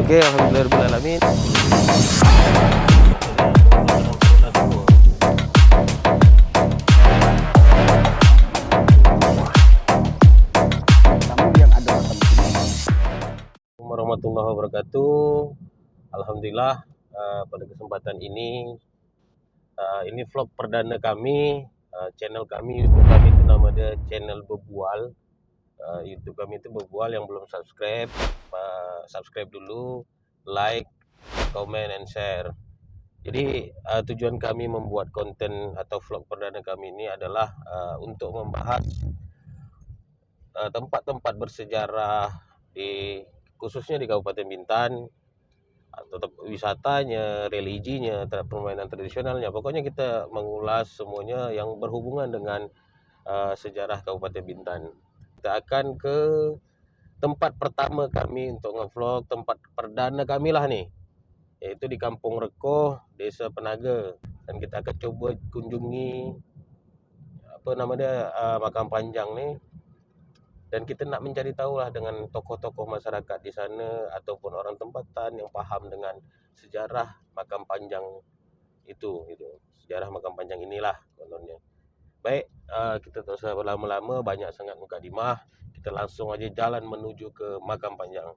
Oke, alhamdulillahirobbilalamin. Warahmatullahi wabarakatuh. Alhamdulillah, pada kesempatan ini vlog perdana kami, channel kami, YouTube kami itu nama dia channel Bebual. YouTube kami itu Bebual. Yang belum subscribe, subscribe dulu, like, comment, and share. Jadi tujuan kami membuat konten atau vlog perdana kami ini adalah untuk membahas tempat-tempat bersejarah khususnya di Kabupaten Bintan, atau wisatanya, religinya, permainan tradisionalnya. Pokoknya kita mengulas semuanya yang berhubungan dengan sejarah Kabupaten Bintan. Kita akan ke tempat pertama kami untuk ngevlog, tempat perdana kami lah nih, yaitu di Kampung Rekoh, Desa Penaga. Dan kita akan coba kunjungi makam panjang nih. Dan kita nak mencari tahu lah dengan tokoh-tokoh masyarakat di sana ataupun orang tempatan yang paham dengan sejarah makam panjang itu, sejarah makam panjang inilah kononnya. Baik, kita tak usah berlama-lama, banyak sangat mukadimah. Kita langsung aja jalan menuju ke makam panjang.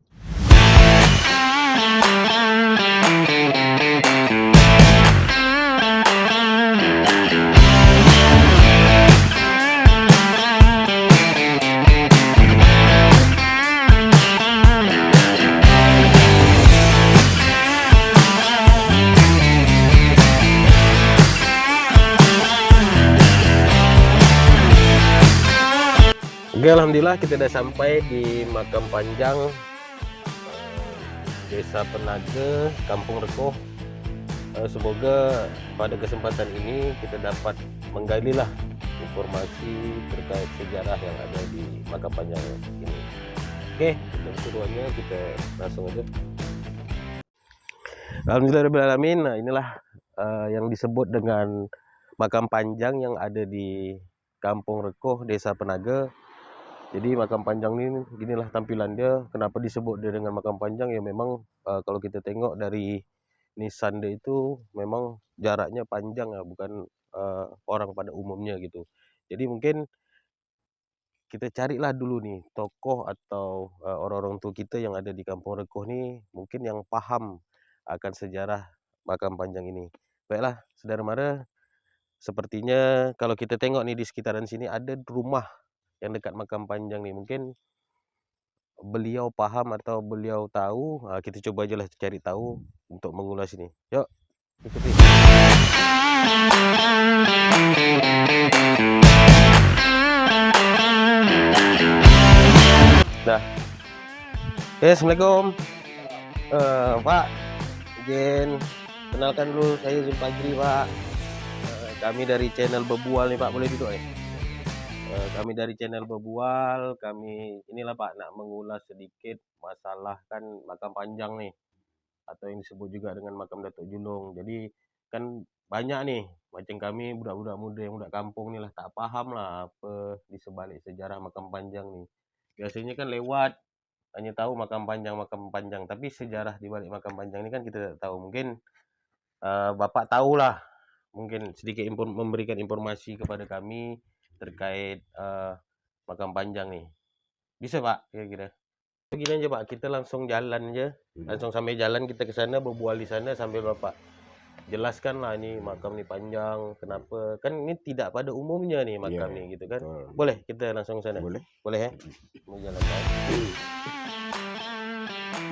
Oke, alhamdulillah kita sudah sampai di makam panjang Desa Penaga, Kampung Rekoh. Semoga pada kesempatan ini kita dapat menggali lah informasi terkait sejarah yang ada di makam panjang ini. Oke, untuk keduanya kita langsung aja. Alhamdulillahirobbilalamin. Nah, inilah yang disebut dengan makam panjang yang ada di Kampung Rekoh, Desa Penaga. Jadi makam panjang ini ginilah tampilan dia. Kenapa disebut dia dengan makam panjang? Ya memang kalau kita tengok dari nisan dia itu memang jaraknya panjang ya, bukan orang pada umumnya gitu. Jadi mungkin kita carilah dulu nih tokoh atau orang-orang tua kita yang ada di Kampung Rekoh nih, mungkin yang paham akan sejarah makam panjang ini. Baiklah, saudara mara, sepertinya kalau kita tengok nih di sekitaran sini ada rumah yang dekat makam panjang nih. Mungkin beliau paham atau beliau tahu. Kita coba aja lah cari tahu untuk mengulas ini. Yuk, ikuti. Nah, assalamualaikum. Pak, izin kenalkan dulu, saya Zulfajri, Pak. Kami dari channel Bebual nih, Pak. Boleh duduk nih? Kami dari channel Bebual, kami inilah Pak nak mengulas sedikit masalah kan makam panjang nih, atau yang disebut juga dengan makam Datuk Julung. Jadi kan banyak nih macam kami budak-budak muda yang budak kampung nih lah, tak paham lah apa di sebalik sejarah makam panjang nih. Biasanya kan lewat hanya tahu makam panjang, tapi sejarah di balik makam panjang ini kan kita tak tahu. Mungkin Bapak tahulah, mungkin sedikit memberikan informasi kepada kami terkait makam panjang nih. Bisa Pak, kira-kira? Begini aja Pak, kita langsung jalan aja. Langsung sampai jalan kita ke sana, berbual di sana sambil Bapak jelaskan lah ini makam nih panjang, kenapa. Kan ini tidak pada umumnya nih makam nih gitu kan. Boleh kita langsung ke sana? Boleh. Boleh ya? Mau jalan Pak.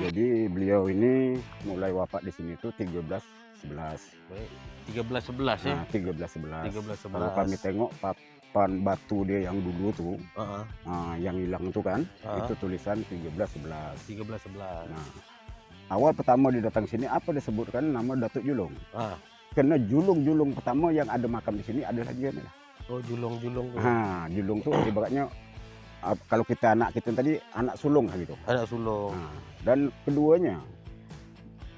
Jadi beliau ini mulai wafat di sini tuh 1311. Baik. 1311 ya? Nah, 1311. 1311. Kalau kami tengok papan batu dia yang dulu tuh, yang hilang tuh kan, itu tulisan 1311. 1311. Nah, awal pertama dia datang sini apa disebutkan nama Datuk Julung. Karena Julung pertama yang ada makam di sini adalah dia nih. Oh, Julung. Julung tuh ibaratnya kalau kita anak kita tadi anak sulung gitu. Anak sulung. Dan keduanya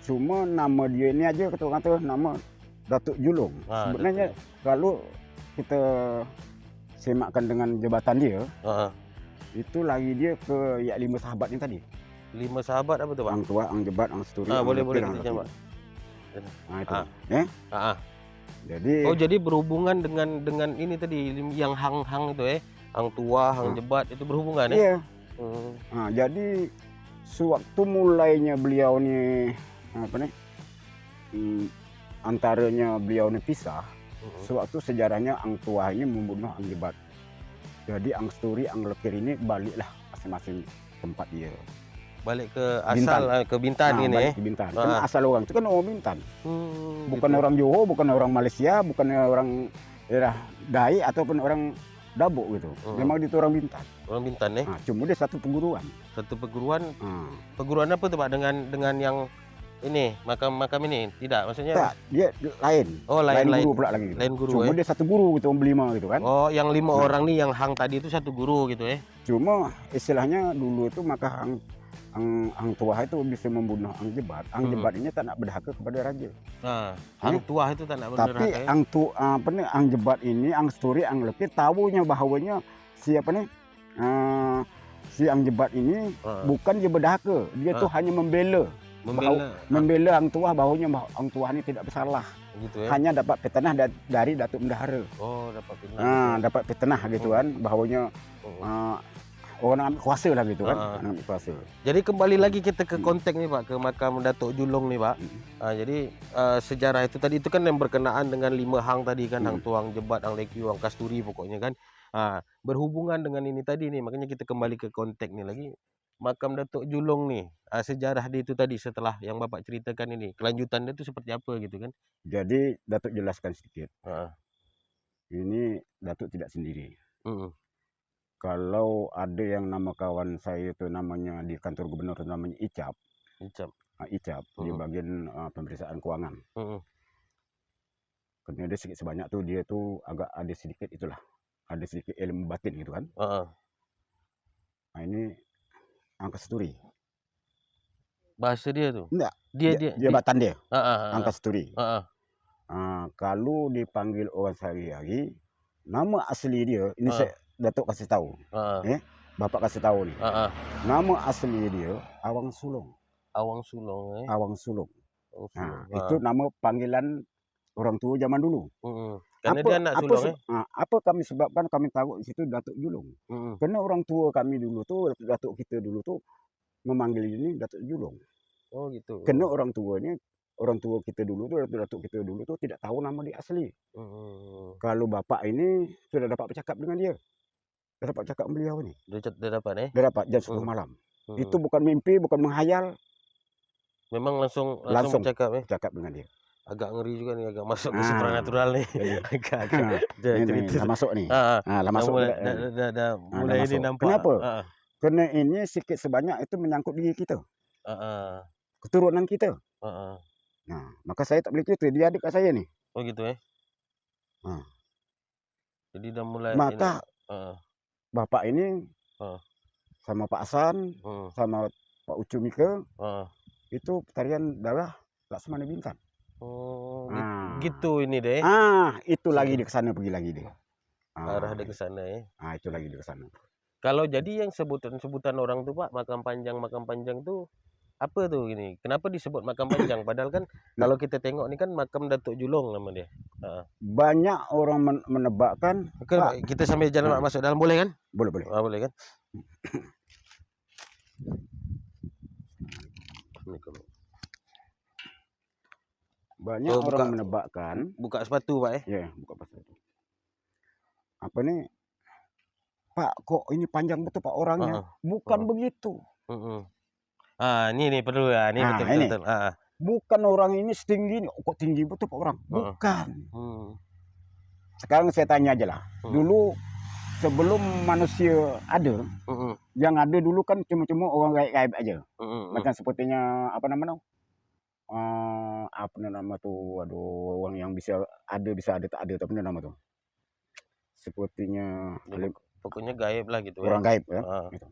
cuma nama dia ini aja kata nama Datuk Julung. Sebenarnya kalau kita semakkan dengan jabatan dia, itu lagi dia ke Yak 5 sahabat ini tadi. 5 sahabat apa tuh, Pak? Ang Tuah, Ang Jebat, Ang Seturi, Ang Boleh Lekir, Ang kita coba. Lekir. Nah itu. Ah. Ya. Heeh. Jadi Jadi berhubungan dengan ini tadi yang hang-hang itu Hang Tuah, Hang Jebat itu berhubungan ya? Iya. Nah, jadi sewaktu mulainya beliau nih apa nih? Antaranya beliau nih pisah. Sewaktu sejarahnya Ang Tuah ini membunuh Ang Jebat. Jadi Ang Seturi, Ang Lekir ini baliklah masing-masing tempat dia. Balik ke asal Bintan. Ke Bintan ini balik ke Bintan. Kan asal orang itu kan orang Bintan. Bukan gitu. Orang Johor, bukan orang Malaysia, bukan orang daerah Dai ataupun orang Dabuk gitu. Memang itu orang Bintan. Orang Bintan ya. Cuma dia satu perguruan. Satu perguruan. Perguruan apa tuh Pak dengan yang ini makam ini? Tidak, maksudnya? Tak, dia lain. Oh, lain guru pula lagi. Gitu. Lain guru. Cuma dia satu guru gitu, berlima gitu kan. Oh, yang 5 orang nih yang hang tadi itu satu guru gitu ya. Cuma istilahnya dulu itu maka Ang Tuah itu bisa membunuh Ang Jebat. Ang Jebat ini tak nak berhaka kepada raja. Ang Tuah itu tak nak berhaka. Tapi Ang Jebat ini, Ang Seturi, Ang Lekir tahunya bahawanya siapa nih? Si Ang Jebat ini bukan dia berhaka, dia tuh hanya membela Ang Tuah bahawanya Ang Tuah ini tidak bersalah. Gitu ya. Hanya dapat petenah dari Datuk Bendahara. Oh, dapat petenah. Dapat petenah gitu kan, bahawanya orang ambil kuasa lah gitu kan. Ambil kuasa. Jadi kembali lagi kita ke konteks nih Pak, ke makam Datuk Julong nih Pak. Jadi sejarah itu tadi itu kan yang berkenaan dengan 5 hang tadi kan, Hang Tuah, Hang Jebat, Hang Lekir, Hang Kasturi pokoknya kan. Berhubungan dengan ini tadi nih, makanya kita kembali ke konteks nih lagi. Makam Datuk Julong nih, sejarah dia itu tadi setelah yang Bapak ceritakan ini, kelanjutannya itu seperti apa gitu kan? Jadi Datuk jelaskan sedikit. Ini Datuk tidak sendiri. Kalau ada yang nama kawan saya itu namanya di kantor gubernur namanya Icap. Icap di bagian pemeriksaan keuangan. Karena dia sedikit sebanyak tuh dia tuh agak ada sedikit itulah, ada sedikit ilmu batin gitu kan. Nah ini Ang Kasturi. Bahasa dia tuh? Enggak. Dia batan dia. Ang Kasturi. Kalau dipanggil orang sehari-hari, nama asli dia ini saya Datuk kasih tahu. Bapak kasih tahu nih. Nama asli dia Awang Sulong. Awang Sulong Awang Sulong. Nah, itu nama panggilan orang tua zaman dulu. Karena dia anak sulung apa kami sebabkan kami tahu di situ Datuk Julong. Karena orang tua kami dulu tuh, Datuk kita dulu tuh memanggil ini Datuk Julong. Oh gitu. Karena orang tua kita dulu tuh, Datuk kita dulu tuh tidak tahu nama dia asli. Kalau bapak ini sudah dapat bercakap dengan dia. Sudah dapat cakap beliau ini. Dia dapat Dia dapat jam 10 malam. Itu bukan mimpi, bukan menghayal. Memang langsung bercakap ya? Bercakap dengan dia. Agak ngeri juga nih, agak masuk ke supranatural nih. Agak masuk nih. Masuk. Mulai ini nampak. Kenapa? Karena ini sedikit sebanyak itu menyangkut diri kita. Keturunan kita. Nah, maka saya tak boleh cerita, dia adik kat saya nih. Oh gitu ya. Jadi dah mulai maka bapak ini sama Pak Hasan, sama Pak Ucumika, itu tarian darah Laksamana Bintan. Oh, gitu ini deh. Itu lagi di kesana, pergi lagi dia. Arah dia ke sana ya. Itu lagi di kesana. Kalau jadi yang sebutan orang tuh Pak, makam panjang tuh apa tuh gini? Kenapa disebut makam panjang? Padahal kan kalau kita tengok ini kan makam Datuk Julong nama dia. Banyak orang menebakkan. Kita sambil jalan masuk dalam boleh kan? Boleh. Boleh kan? Banyak orang menebakkan. Buka sepatu Pak ya? Buka sepatu. Apa nih? Pak, kok ini panjang betul Pak orangnya? Bukan begitu. Ini perlu ya, ini betul. Bukan orang ini setinggi ini, kok tinggi betul Pak orang? Bukan. Sekarang saya tanya aja lah. Dulu sebelum manusia ada, yang ada dulu kan cuma orang gaib-gaib aja. Macam sepertinya apa namanya? Apa nama tuh? Aduh, orang yang bisa ada tak ada, tapi nama tuh. Sepertinya pokoknya gaib lah gitu. Orang gaib ya. Gitu.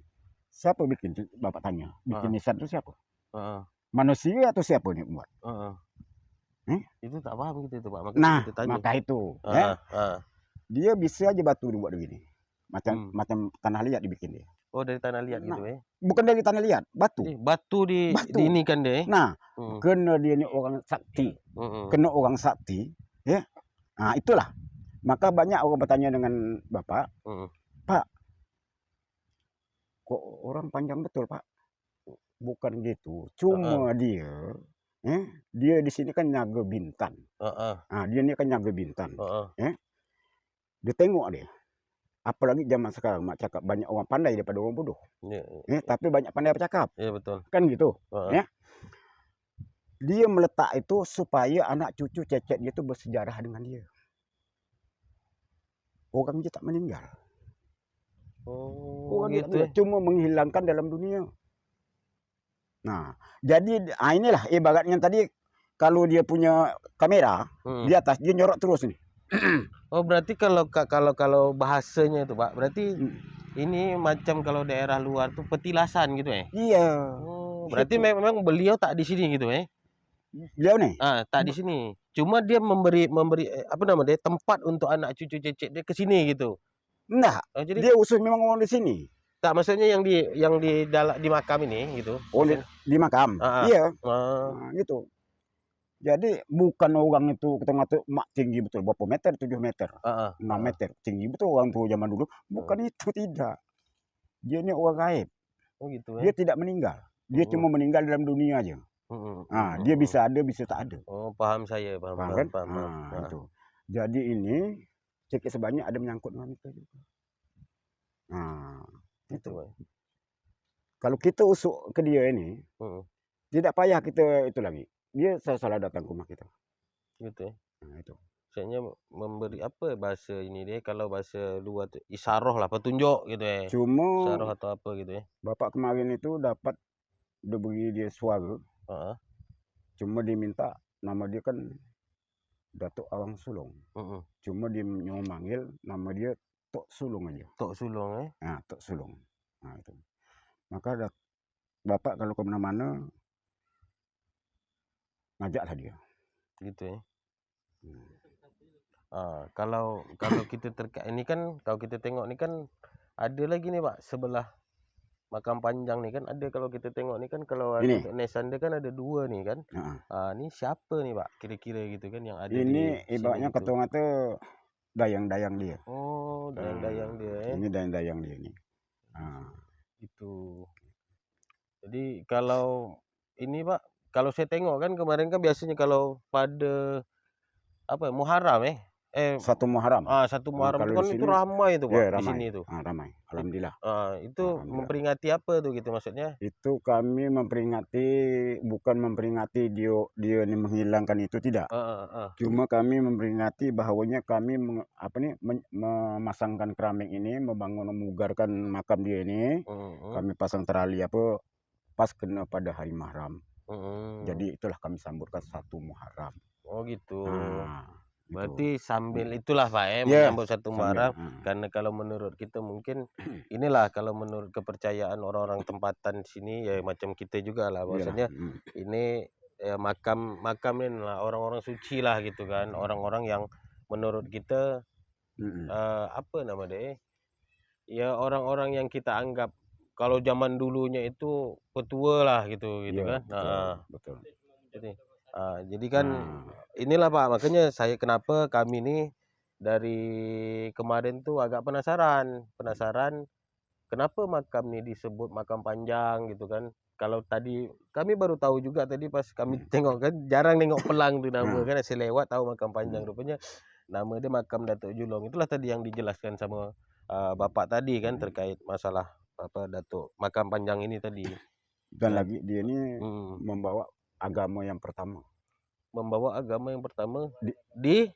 Siapa bikin? Bapak tanya. Bikin nisan itu siapa? Manusia atau siapa nih buat? Itu tak paham gitu itu Pak. Maka itu. Dia bisa aja batu dibuat begini. Macam tanah liat dibikin dia. Oh, dari tanah liat gitu Nah, bukan dari tanah liat, batu. Jadi batu Batu. diinikan deh. Nah, kena dia ni orang sakti. Kena orang sakti, ya. Nah, itulah. Maka banyak orang bertanya dengan Bapak, Pak, kok orang panjang betul, Pak? Bukan gitu. Cuma dia di sini kan nyaga Bintan. Nah, dia ni kan nyaga Bintan. Dia tengok dia. Apalagi zaman sekarang, mak cakap banyak orang pandai daripada orang bodoh. Tapi banyak pandai bercakap. Iya, betul. Kan gitu. Ya. Dia meletak itu supaya anak cucu cecet dia itu bersejarah dengan dia. Orang dia tak meninggal. Orang gitu. Dia cuma menghilangkan dalam dunia. Nah, jadi inilah ibaratnya tadi kalau dia punya kamera di atas dia nyorot terus nih. Oh, berarti kalau bahasanya itu, Pak, berarti ini macam kalau daerah luar tuh petilasan gitu ya? Iya. Oh, berarti memang beliau tak di sini gitu ya? Beliau nih? Tak di sini. Cuma dia memberi apa namanya, tempat untuk anak cucu cecet dia ke sini gitu. Enggak. Jadi dia usus memang orang di sini. Tak, maksudnya yang di makam ini gitu. Oh, di makam. Iya. Gitu. Jadi bukan orang itu kita ngatur mak tinggi betul berapa meter, 7 meter, 6 meter tinggi betul orang tua zaman dulu. Bukan itu, tidak. Dia ini orang gaib. Oh, gitu ya. Dia tidak meninggal. Dia cuma meninggal dalam dunia aja. Dia bisa ada, bisa tak ada. Oh, paham saya, paham. Itu. Jadi ini sedikit sebanyak ada menyangkut dengan itu juga. Itu. Kalau kita usuk ke dia ini, tidak payah kita itu lagi. Dia salah datang ke rumah kita. Gitu ya. Nah, itu. Maksudnya memberi apa bahasa ini dia, kalau bahasa luar tu isaroh lah, petunjuk gitu ya. Cuma isaroh atau apa gitu ya. Bapak kemarin itu dapat diberi dia suara. Cuma diminta nama dia kan Datuk Awang Sulung. Cuma dia manggil nama dia Tok Sulung aja. Tok Sulung ya. Nah, Tok Sulung. Nah, itu. Maka Bapak kalau ke mana-mana ngajaklah dia. Gitu ya. Kalau kita ini kan, kalau kita tengok ni kan ada lagi nih, Pak, sebelah makam panjang nih kan ada, kalau kita tengok nih kan kalau untuk Nesan dia kan ada 2 nih kan. Ni siapa nih, Pak, kira-kira gitu kan yang ada ini ibaratnya ketua itu dayang-dayang dia. Oh, dayang-dayang dia ya. Ini dayang-dayang dia nih. Itu. Jadi kalau ini, Pak, kalau saya tengok kan kemarin kan biasanya kalau pada apa Muharram 1 Muharram. 1 Muharram kan itu ramai itu, Pak, ya, di sini itu. Ramai. Alhamdulillah. Itu memperingati apa tuh gitu maksudnya? Itu kami memperingati, bukan memperingati dia ini menghilangkan itu, tidak. Cuma kami memperingati bahawanya kami memasangkan keramik ini, memugarkan makam dia ini. Kami pasang terali apa pas kena pada hari Muharram. Jadi itulah kami sambutkan 1 Muharram. Oh, gitu. Gitu. Berarti sambil itulah, Pak, menyambut 1 Muharram. Karena kalau menurut kita mungkin inilah kalau menurut kepercayaan orang-orang tempatan sini ya macam kita juga lah, bahwasanya ini ya makam ini lah orang-orang suci lah gitu kan, orang-orang yang menurut kita apa nama dia? Ya orang-orang yang kita anggap kalau zaman dulunya itu petua lah gitu kan. Betul. Jadi kan inilah, Pak, makanya kenapa kami ini dari kemarin tuh agak penasaran kenapa makam ini disebut makam panjang gitu kan. Kalau tadi kami baru tahu juga tadi pas kami tengok kan, jarang nengok pelang tuh nama kan, saya lewat tahu makam panjang, rupanya nama dia makam Datuk Julong. Itulah tadi yang dijelaskan sama Bapak tadi kan terkait masalah apa Datuk makam panjang ini tadi. Dan lagi dia ini membawa agama yang pertama. Membawa agama yang pertama di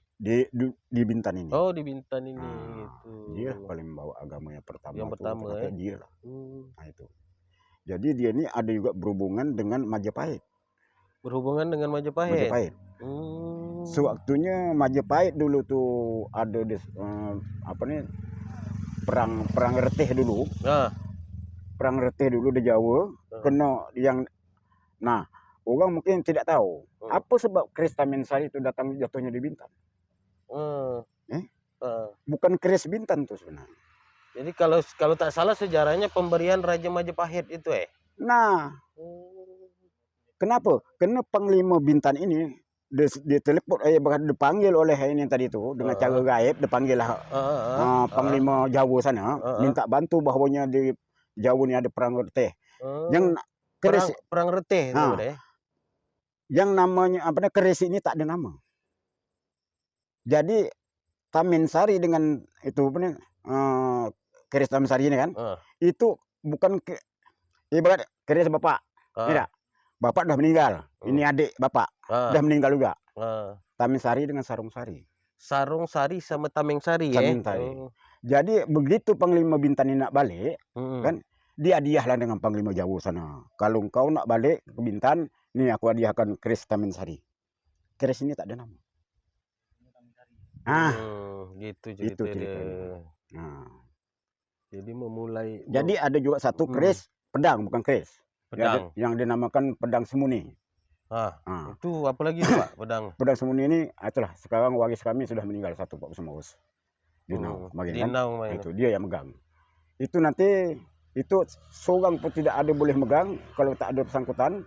Bintan ini. Oh, di Bintan ini gitu. Dia paling membawa agama yang pertama. Yang pertama dia lah. Nah, itu. Jadi dia ini ada juga berhubungan dengan Majapahit. Berhubungan dengan Majapahit. Sewaktunya Majapahit dulu tuh ada perang retih dulu. Perang retih dulu di Jawa, kena yang orang mungkin tidak tahu apa sebab Krista Mensari itu jatuhnya di Bintan. Bukan Kris Bintan tuh sebenarnya. Jadi kalau tak salah sejarahnya pemberian Raja Majapahit itu Nah, Oh. kenapa? Karena Panglima Bintan ini ditelepon, dipanggil oleh ini tadi itu dengan cara gaib, dipanggil lah Panglima Jawa sana, minta bantu bahwanya di Jawa ini ada perang reteh. Yang keris, perang reteh itu namanya. yang namanya keris ini tak ada nama. Jadi Taminsari dengan itu keris Taminsari ini kan, itu bukan ibarat keris bapak, tidak. Bapak dah meninggal, ini adik bapak dah meninggal juga. Taminsari dengan Sarung Sari. Sarung Sari sama Tameng Sari Jadi begitu Panglima Bintan ini nak balik, kan dia hadiahlah dengan Panglima Jawa sana. Kalau engkau nak balik ke Bintan, nih aku hadiahkan keris Taminsari. Keris ini tak ada nama. Gitu itu ceritanya. Jadi memulai. Jadi ada juga satu keris pedang, bukan keris. Pedang. Yang dinamakan pedang Semuni. Itu apa lagi tuh, Pak? Pedang. Pedang Semuni ini, itulah sekarang waris kami sudah meninggal satu, Pak Usmawus. Di Nau, itu dia yang megang. Itu nanti itu seorang pun tidak ada boleh megang kalau tak ada bersangkutan.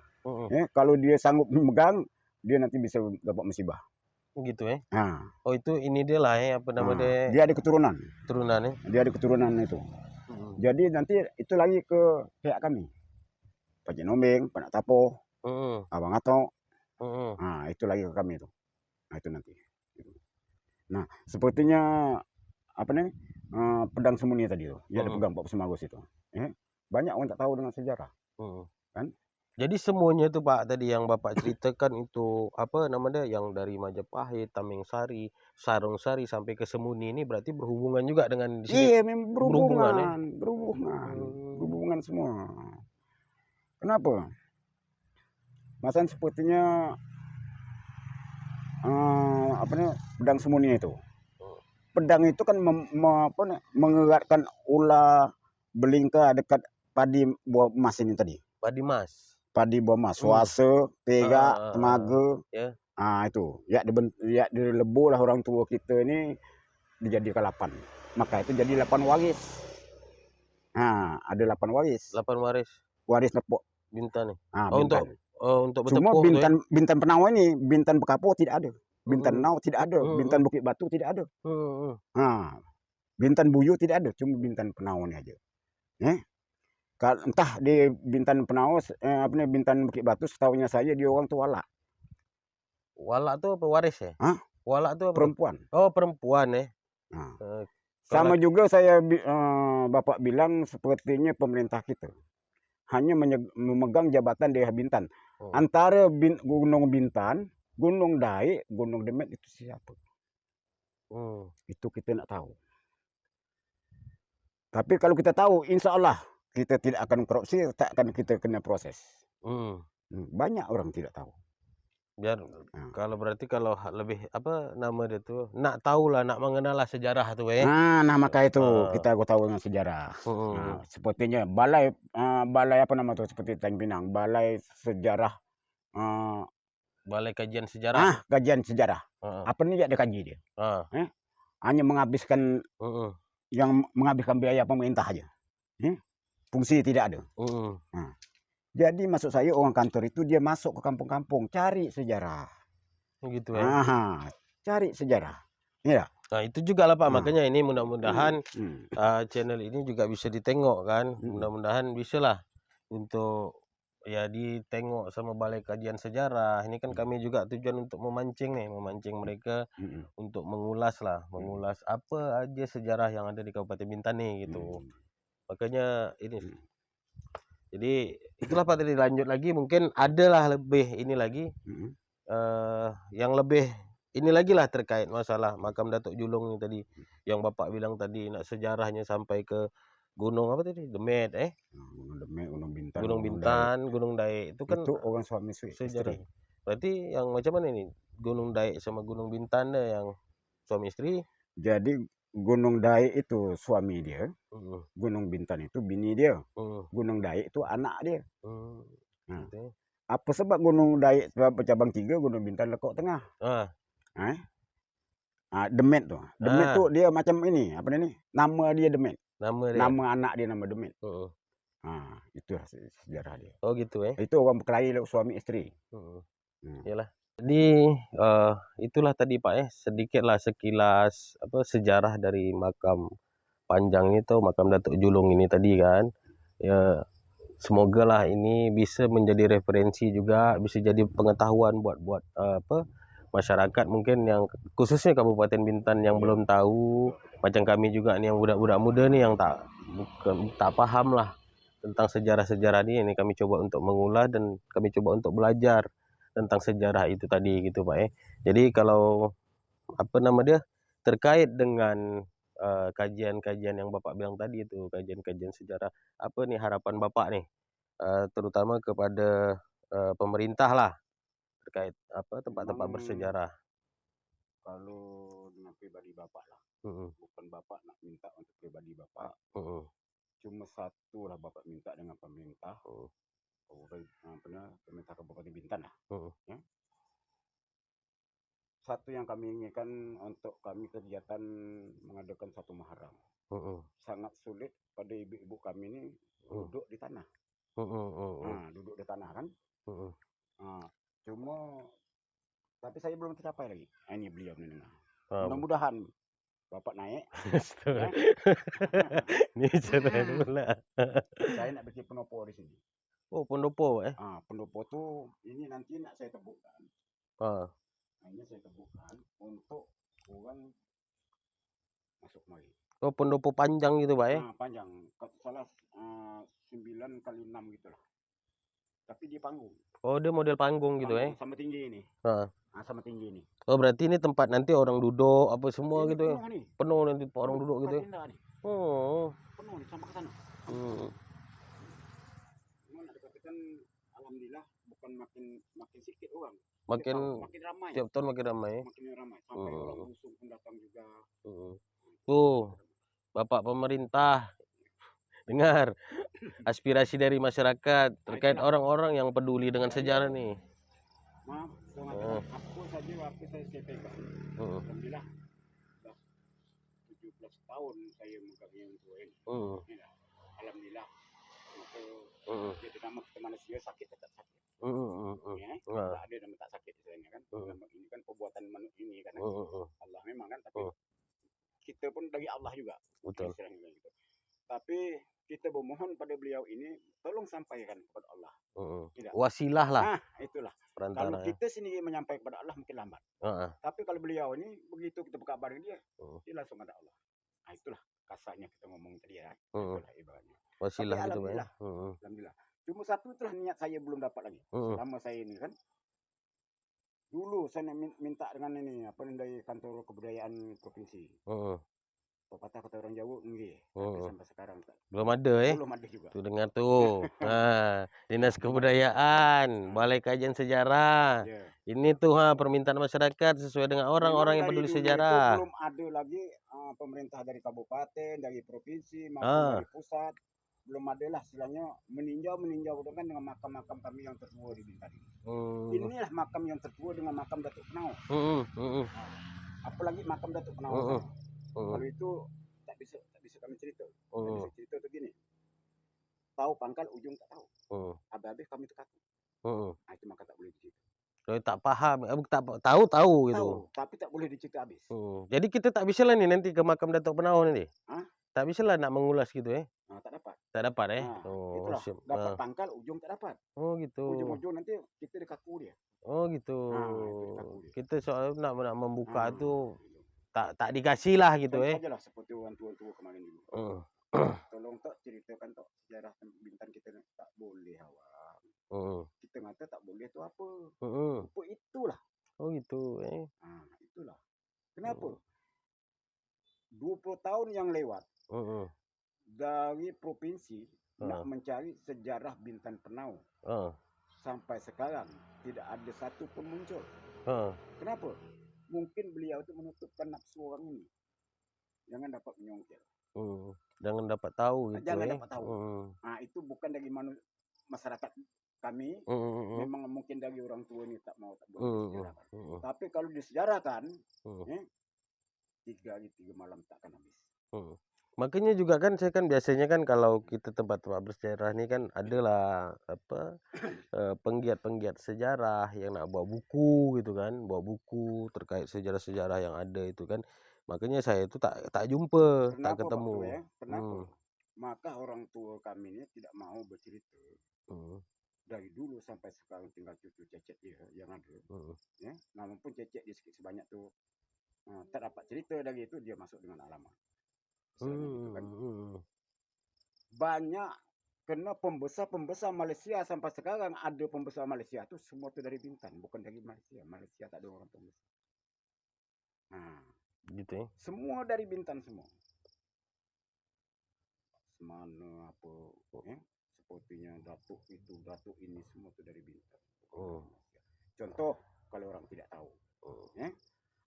Kalau dia sanggup memegang, dia nanti bisa dapat musibah. Gitu Oh itu ini dia lah apa namanya dia ada keturunan. Dia ada keturunan itu. Jadi nanti itu lagi ke pihak kami. Pak Nombeng, Pak Tapo, Abang Ato. Itu lagi ke kami itu. Nah itu nanti. Nah sepertinya pedang Semuni tadi itu, dia dipegang Pak Usmawus itu. Banyak orang tak tahu dengan sejarah, kan? Jadi semuanya itu Pak tadi yang Bapak ceritakan itu apa namanya yang dari Majapahit, Tameng Sari, Sarung Sari sampai ke Semuni ini berarti berhubungan juga dengan di sini. Iya, memang berhubungan semua. Kenapa? Masan sepertinya pedang Semuni itu. Pedang itu kan mengeratkan ulah belingka dekat padi buah emas ini tadi. Padi buah emas, Swase, Pega, Temaga. Itu. Ya dilebur lah orang tua kita ini dijadikan 8. Maka itu jadi 8 waris. Ada 8 waris. 8 waris. Waris nepok Bintan nih. Untuk cuma Bintan Penawa ini, Bintan Bekapo tidak ada. Bintan Nau tidak ada, Bintan Bukit Batu tidak ada. Bintan Buyu tidak ada, cuma Bintan Penawa ini aja. Entah di Bintan Penawa, Bintan Bukit Batu, setahunya saya dia orang tu walak. Walak tu apa waris ya? Walak tu apa? Perempuan. Oh perempuan Sama juga saya Bapak bilang sepertinya pemerintah kita hanya memegang jabatan daerah Bintan. Antara Gunung Bintan, Gunung Daik, Gunung Demet itu siapa? Itu kita nak tahu. Tapi kalau kita tahu, insya Allah kita tidak akan korupsi, tak akan kita kena proses. Banyak orang tidak tahu. Biar kalau berarti kalau lebih apa nama dia tuh nak tahu lah, nak mengenal sejarah tuh nah maka itu kita tahu dengan sejarah. Sepertinya balai apa nama tuh seperti Tanjung Pinang, balai sejarah, balai kajian sejarah. Kajian sejarah. Apa nih ada kaji dia? Hanya menghabiskan yang menghabiskan biaya pemerintah aja. Fungsi tidak ada. Jadi maksud saya orang kantor itu dia masuk ke kampung-kampung cari sejarah. Gitu cari sejarah. Ya. Nah itu juga lah Pak, makanya ini mudah-mudahan channel ini juga bisa ditengok kan. Mudah-mudahan bisa lah untuk ya ditengok sama Balai Kajian Sejarah. Ini kan kami juga tujuan untuk memancing mereka untuk mengulas apa aja sejarah yang ada di Kabupaten Bintan nih gitu. Makanya ini jadi itulah Pak, tadi lanjut lagi mungkin adalah lebih ini lagi yang lebih ini lagi lah terkait masalah makam Datuk Julung ini tadi yang Bapak bilang tadi nak sejarahnya sampai ke gunung apa tadi Demet Gunung Demet, Gunung Bintan, Gunung Daik itu kan itu orang suami sejarah. istri. Berarti yang macam mana ini Gunung Daik sama Gunung Bintan deh yang suami istri? Jadi Gunung Daik itu suami dia, Gunung Bintan itu bini dia, Gunung Daik itu anak dia. Gitu. Apa sebab Gunung Daik bercabang 3, Gunung Bintan lekuk tengah? Demet tuh, Demet tuh dia macam ini, apa ini? Nama dia Demet. Nama dia. Nama anak dia nama Demit. Heeh. Nah, itu sejarah dia. Oh gitu ya. Itu orang berkelahi suami istri. Iyalah. Jadi itulah tadi Pak ya, sedikitlah sekilas sejarah dari makam Panjang itu, makam Datuk Julung ini tadi kan. Ya, semoga lah ini bisa menjadi referensi juga, bisa jadi pengetahuan buat masyarakat mungkin yang khususnya Kabupaten Bintan yang belum tahu, macam kami juga nih yang budak-budak muda nih yang tak paham lah tentang sejarah-sejarah ini kami coba untuk mengulas dan kami coba untuk belajar tentang sejarah itu tadi gitu Pak ya. Jadi kalau terkait dengan kajian-kajian yang Bapak bilang tadi itu, kajian-kajian sejarah, apa nih harapan Bapak nih terutama kepada pemerintah lah terkait tempat-tempat bersejarah. Kalau dengan pribadi Bapak lah, bukan Bapak nak minta untuk pribadi Bapak. Cuma satu lah Bapak minta dengan pemerintah, pemerintah Kabupaten Bintan lah. Ya. Satu yang kami inginkan untuk kami kegiatan mengadakan satu Muharram. Sangat sulit pada ibu-ibu kami ini duduk di tanah. Duduk di tanah kan. Cuma tapi saya belum tercapai lagi. Ini beliau mendengar. Mudah-mudahan Bapak naik. Ya. Ini cerai pula. Saya nak bikin pendopo di sini. Oh, pendopo Pendopo tuh ini nanti nak saya tebukan. Ini saya tebukan untuk orang masuk kemari. Oh, pendopo panjang gitu Pak ya? Panjang. Salah 9 kali 6 gitu lah. Tapi di panggung. Oh, dia model panggung gitu ya? Sama tinggi ini. Sama tinggi ini. Oh, berarti ini tempat nanti orang duduk apa semua ini gitu ya? Penuh nanti orang duduk gitu ya? Oh. Penuh nih sampai ke sana. Tapi kan alhamdulillah bukan makin sedikit orang. Makin ramai. Tiap tahun makin ramai. Makin ramai. Sampai orang busuk pun datang juga. Tuh, Bapak pemerintah dengar aspirasi dari masyarakat terkait orang-orang yang peduli dengan sejarah nih. Maaf, aku saja waktu saya pegang. Alhamdulillah sudah 17 tahun saya memegang untuk ini. Alhamdulillah. Jadi nama kita manusia sakit tetap sakit. Tak ada nama tak sakit istilahnya kan. Ini kan perbuatan manusia ini kan. Allah memang kan, tapi kita pun dari Allah juga. Betul. Gitu. Tapi kita memohon pada beliau ini tolong sampaikan kepada Allah. Wasilah lah. Itulah. Perantara, kalau kita sendiri menyampaikan kepada Allah mungkin lambat. Tapi kalau beliau ini begitu kita berkabar dia, dia langsung ada Allah. Itulah kasarnya kita ngomong tadi ya. Itulah ibaratnya. Wasilah gitu Pak. Alhamdulillah. Cuma satu itulah niat saya belum dapat lagi. Selama saya ini kan. Dulu saya minta dengan ini dari kantor kebudayaan provinsi. Pepatah kata orang Jawa tapi sampai sekarang belum ada belum ada juga. Tuh dengar tuh. Dinas Kebudayaan, Balai Kajian Sejarah. Ini tuh permintaan masyarakat sesuai dengan orang-orang yang peduli sejarah. Belum ada lagi pemerintah dari kabupaten, dari provinsi maupun dari pusat. Belum ada lah istilahnya meninjau kan dengan makam-makam kami yang tertua di Bintan. Inilah makam yang tertua dengan makam Datuk Penau. Apalagi makam Datuk Penau. Kalau itu tak bisa kami cerita. Bisa cerita tuh gini. Tahu pangkal ujung tak tahu. Habis kami terkaku. Itu maka tak boleh dicerita. Kalau tak paham, tahu gitu. Tahu, tapi tak boleh dicerita habis. Jadi kita tak bisa lah nih nanti ke makam Datuk Penau nih. Tak bisa lah nak mengulas gitu tak dapat. Tak dapat itulah. Dapat pangkal ujung tak dapat. Oh gitu. Ujung-ujung nanti kita dikaku dia. Oh gitu. Kita soalnya nak membuka tuh tak dikasih lah gitu sajalah seperti orang tua-tua kemarin dulu. Tolong tak ceritakan tak sejarah Bintan kita tak boleh awak. Kita ngata tak boleh tu apa? Apa itulah. Oh gitu itulah. Kenapa? 20 tahun yang lewat. Dari provinsi nak mencari sejarah Bintan Penau. Sampai sekarang tidak ada satu pun muncul. Kenapa? Mungkin beliau itu menutupkan nafsu orang ini. Jangan dapat menyongkel. Jangan dapat tahu gitu. Jangan dapat tahu. Itu bukan dari masyarakat kami. Memang mungkin dari orang tua ini tak boleh disejarahkan. Tapi kalau disejarahkan, 3 hari 3 malam tak akan habis. Makanya juga kan saya kan biasanya kan kalau kita tempat-tempat bersejarah nih kan adalah apa, penggiat-penggiat sejarah yang nak bawa buku gitu kan, bawa buku terkait sejarah-sejarah yang ada itu kan. Makanya saya itu tak jumpa, tak Kenapa Pak Tua ketemu. ya? Kenapa? Hmm, Maka orang tua kami ini tidak mau bercerita hmm, dari dulu sampai sekarang tinggal cucu cecet dia yang ada. hmm, Ya, namun pun cecet di sebanyak tu tak dapat cerita dari itu dia masuk dengan alamat. Istilahnya gitu kan. hmm, Banyak kena pembesar-pembesar Malaysia sampai sekarang ada pembesar Malaysia tu semua tu dari Bintan, bukan dari Malaysia. Malaysia tak ada orang pembesar. Nah, gitu ya. semua dari Bintan semua. Semana apa ya? Sepertinya datuk itu, datuk ini semua tu dari Bintan, bukan dari Hmm, Malaysia. Contoh kalau orang tidak tahu, hmm, ya.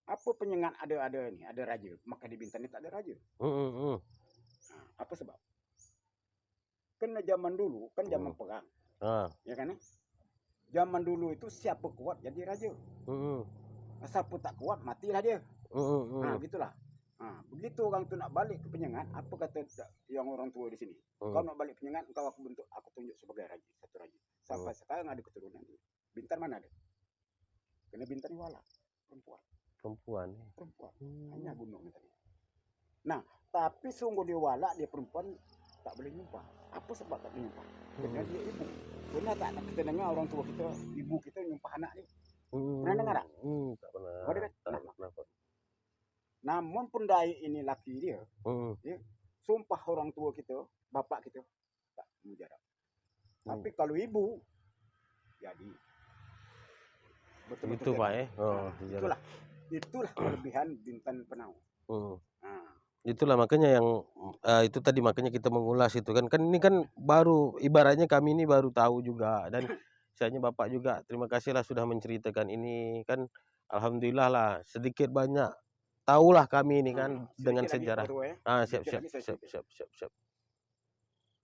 Apa penyengat ada ni, ada raja, maka di Bintan ni tak ada raja. hmm, hmm, Nah, apa sebab? Kena zaman dulu, kan zaman hmm. perang, Ah, ya kan? Zaman dulu itu siapa kuat jadi raja. hmm, Siapa tak kuat matilah dia. hmm, hmm, Gitulah. Begitu orang tu nak balik ke penyengat, apa kata yang orang tua di sini? Kau hmm, nak balik penyengat, kau aku tunjuk sebagai raja, satu raja. hmm. Sampai sekarang ada keturunan dia. Bintan mana ada? Kena Bintan Wala, perempuan, Perempuan. perempuan. Hanya Hmm, bunuh Bintan. Nah, tapi sungguh dia wala, dia perempuan tak boleh nyumpah. Apa sebab tak boleh nyumpah? Kerana hmm, dia ibu. Pernah tak kita dengar orang tua kita, ibu kita nyumpah anak dia? Pernah hmm, dengar tak? tak pernah, Oh, dia kan? tak Nah, pernah. namun pun dai ini laki dia, Hmm, ya, sumpah orang tua kita, bapak kita, tak mujarab. hmm. Tapi kalau ibu, jadi betul-betul Gitu jadi. Pak ya. Oh, sejarah. Itulah kelebihan Bintan Penau. Hmm. Nah, Itulah makanya yang itu tadi makanya kita mengulas itu kan. Kan ini kan baru ibaratnya kami ini baru tahu juga dan misalnya Bapak juga terima kasihlah sudah menceritakan ini kan alhamdulillah lah sedikit banyak tahulah kami ini kan dengan sedikit lagi Pak sejarah. Tua ya, Ah siap sedikit siap lagi saya siap cerita. siap siap siap.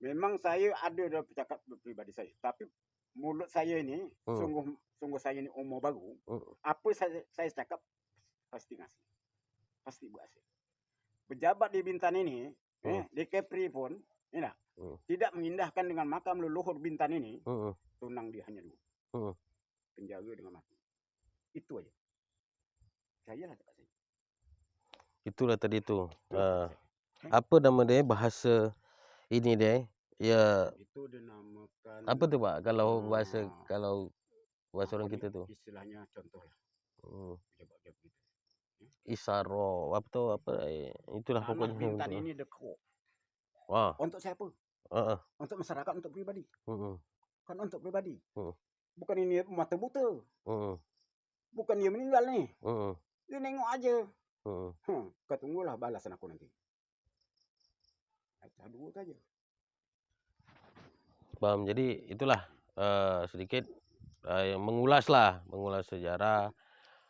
Memang saya ada dalam bercakap pribadi saya, tapi mulut saya ini Hmm, sungguh saya ini umur baru. hmm, Apa saya cakap pasti ngasih, pasti berhasil. Pejabat di Bintan ini, hmm, di Kepri pun, ya, hmm, tidak mengindahkan dengan makam leluhur Bintan ini, hmm, tunang dia hanya dua, hmm. penjara dengan mati. Itu aja. Percayalah cakap saya. Itulah tadi tu. Itulah cakap saya. Apa nama dia bahasa ini dia? Ya Itu dinamakan apa tu Pak kalau bahasa uh, kalau bahasa apa orang ni kita tu? istilahnya contoh lah Hmm. pejabat-pejabat kita. Ya. Isaro apa tuh apa itulah Tanah pokoknya Bintan untuk ini dekok. wah Untuk siapa? heeh, Untuk masyarakat, untuk pribadi. heeh, Kan untuk pribadi. heeh, Bukan ini mata buta. heeh, Bukan dia meninggal nih. heeh, Dia nengok aja. heeh. Kau tunggulah balasan aku nanti. Acah dua saja. Paham. Jadi itulah sedikit yang mengulas sejarah.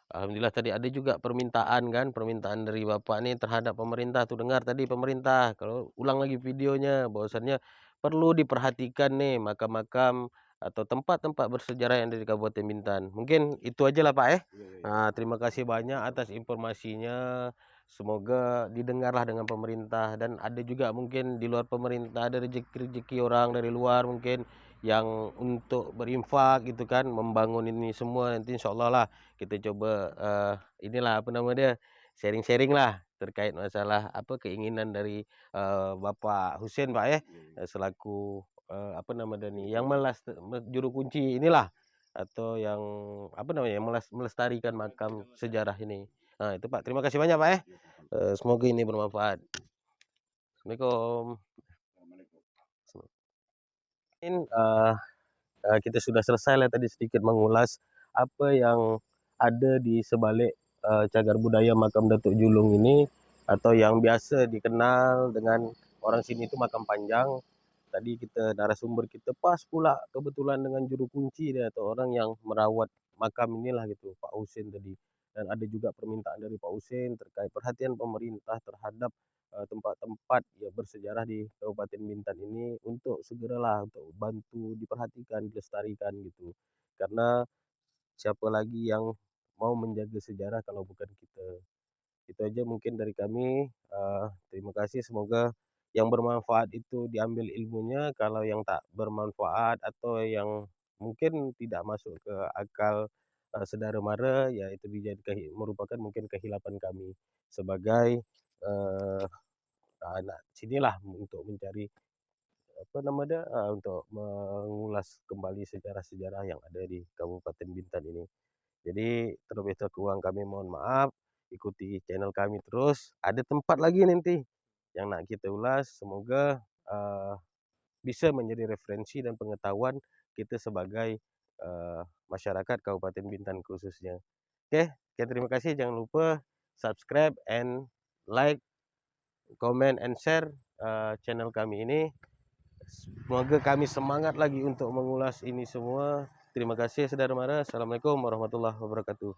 Alhamdulillah tadi ada juga permintaan kan, permintaan dari Bapak nih terhadap pemerintah tuh dengar tadi pemerintah kalau ulang lagi videonya bahwasannya perlu diperhatikan nih makam-makam atau tempat-tempat bersejarah yang ada di Kabupaten Bintan. Mungkin itu aja lah Pak ya. Ya, ya, ya. Nah, terima kasih banyak atas informasinya. Semoga didengarlah dengan pemerintah dan ada juga mungkin di luar pemerintah ada rezeki-rezeki orang dari luar mungkin yang untuk berinfak gitu kan membangun ini semua nanti insyaallah lah kita coba inilah apa nama dia sharing-sharing lah terkait masalah apa keinginan dari Bapak Husein Pak ya Ya, ya. selaku apa nama dia Juru nih yang kunci. juru kunci inilah atau yang apa namanya yang melestarikan makam sejarah ini. Nah, itu Pak. Terima kasih banyak Pak ya. Ya, sama-sama. Semoga ini bermanfaat. Assalamualaikum. Assalamualaikum. Mungkin kita sudah selesai lah tadi sedikit mengulas apa yang ada di sebalik cagar budaya makam Datuk Julung ini atau yang biasa dikenal dengan orang sini itu makam panjang. Tadi kita narasumber kita pas pula kebetulan dengan juru kunci dia atau orang yang merawat makam inilah gitu Pak Husin tadi. Dan ada juga permintaan dari Pak Husin terkait perhatian pemerintah terhadap tempat-tempat ya bersejarah di Kabupaten Bintan ini untuk segeralah untuk bantu diperhatikan, dilestarikan gitu. Karena siapa lagi yang mau menjaga sejarah kalau bukan kita. Itu aja mungkin dari kami. Terima kasih, semoga yang bermanfaat itu diambil ilmunya, kalau yang tak bermanfaat atau yang mungkin tidak masuk ke akal saudara mara, ya itu merupakan mungkin kehilapan kami sebagai anak sinilah untuk mencari apa namanya, untuk mengulas kembali sejarah-sejarah yang ada di Kabupaten Bintan ini. Jadi terlebih terkurang kami mohon maaf, ikuti channel kami terus, ada tempat lagi nanti yang nak kita ulas, semoga bisa menjadi referensi dan pengetahuan kita sebagai masyarakat Kabupaten Bintan khususnya. Oke, terima kasih, jangan lupa subscribe and like, comment and share channel kami ini. Semoga kami semangat lagi untuk mengulas ini semua. Terima kasih saudara mara. Assalamualaikum warahmatullahi wabarakatuh.